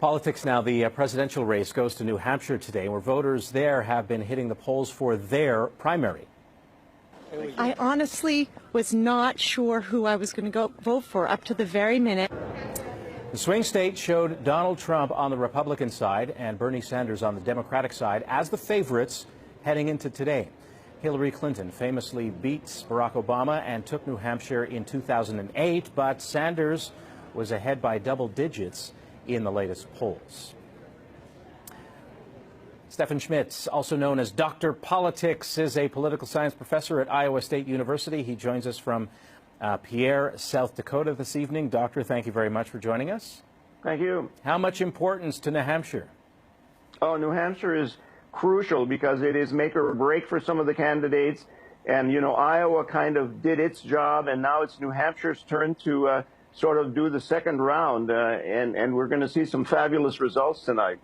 Politics now. The presidential race goes to New Hampshire today, where voters there have been hitting the polls for their primary. I honestly was not sure who I was going to go vote for up to the very minute. The swing state showed Donald Trump on the Republican side and Bernie Sanders on the Democratic side as the favorites heading into today. Hillary Clinton famously beat Barack Obama and took New Hampshire in 2008, but Sanders was ahead by double digits in the latest polls. Stephen Schmidt, also known as Dr. Politics, is a political science professor at Iowa State University. He joins us from Pierre, South Dakota this evening. Doctor, thank you very much for joining us. Thank you. How much importance to New Hampshire? Oh, New Hampshire is crucial because it is make or break for some of the candidates. And, you know, Iowa kind of did its job, and now it's New Hampshire's turn to sort of do the second round. And we're going to see some fabulous results tonight.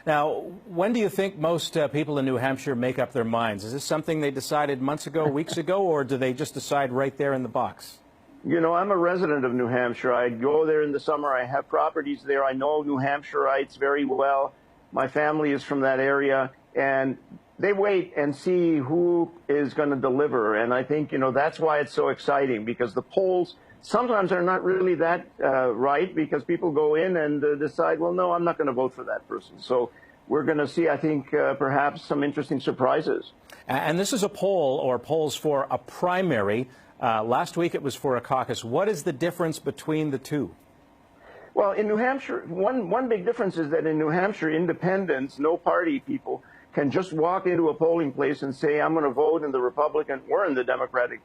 Now, when do you think most people in New Hampshire make up their minds? Is this something they decided months ago, weeks ago, or do they just decide right there in the box? You know, I'm a resident of New Hampshire. I go there in the summer. I have properties there. I know New Hampshireites very well. My family is from that area, and they wait and see who is going to deliver. And I think, you know, that's why it's so exciting, because the polls sometimes are not really that right, because people go in and decide, well, no, I'm not going to vote for that person. So we're going to see, I think, perhaps some interesting surprises. And this is a poll, or polls for a primary. Last week it was for a caucus. What is the difference between the two? Well, in New Hampshire, one big difference is that in New Hampshire, independents, no party people, can just walk into a polling place and say, I'm going to vote in the Republican or in the Democratic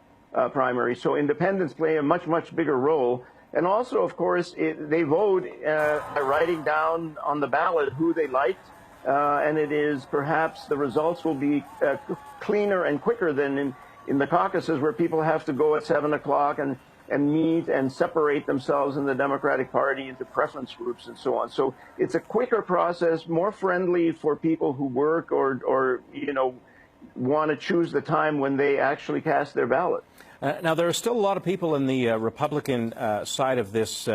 primary. So independents play a much, much bigger role. And also, of course, they vote by writing down on the ballot who they liked. And it is perhaps the results will be cleaner and quicker than in the caucuses, where people have to go at 7 o'clock and meet and separate themselves in the Democratic Party into preference groups and so on. So it's a quicker process, more friendly for people who work or you know, want to choose the time when they actually cast their ballot. Now, there are still a lot of people in the Republican side of this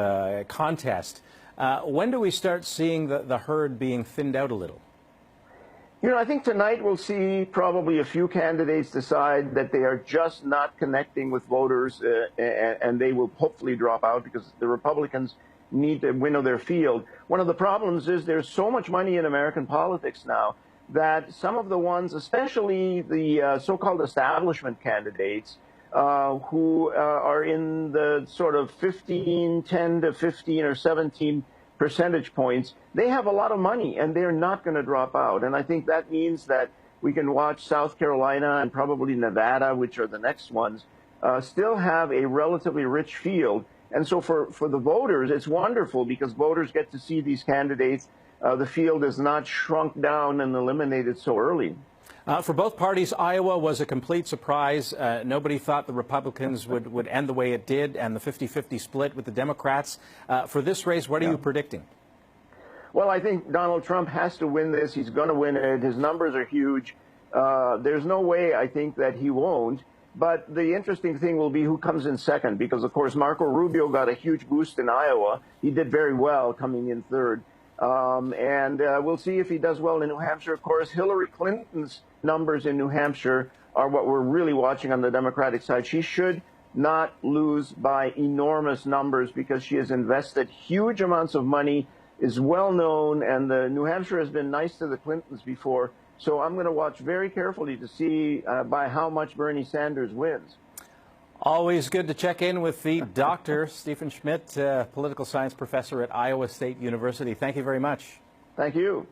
contest. When do we start seeing the herd being thinned out a little? You know, I think tonight we'll see probably a few candidates decide that they are just not connecting with voters, and they will hopefully drop out because the Republicans need to winnow their field. One of the problems is there's so much money in American politics now that some of the ones, especially the so-called establishment candidates, who are in the sort of 10 to 15 or 17 percentage points, they have a lot of money and they're not going to drop out. And I think that means that we can watch South Carolina and probably Nevada, which are the next ones, still have a relatively rich field. And so for the voters, it's wonderful because voters get to see these candidates. The field is not shrunk down and eliminated so early. For both parties, Iowa was a complete surprise. Nobody thought the Republicans would end the way it did, and the 50-50 split with the Democrats. For this race, what are you predicting? Well, I think Donald Trump has to win this. He's going to win it. His numbers are huge. There's no way, I think, that he won't. But the interesting thing will be who comes in second, because, of course, Marco Rubio got a huge boost in Iowa. He did very well coming in third. And we'll see if he does well in New Hampshire. Of course, Hillary Clinton's numbers in New Hampshire are what we're really watching on the Democratic side. She should not lose by enormous numbers because she has invested huge amounts of money, is well known, and New Hampshire has been nice to the Clintons before. So I'm going to watch very carefully to see by how much Bernie Sanders wins. Always good to check in with the Dr. Stephen Schmidt, political science professor at Iowa State University. Thank you very much. Thank you.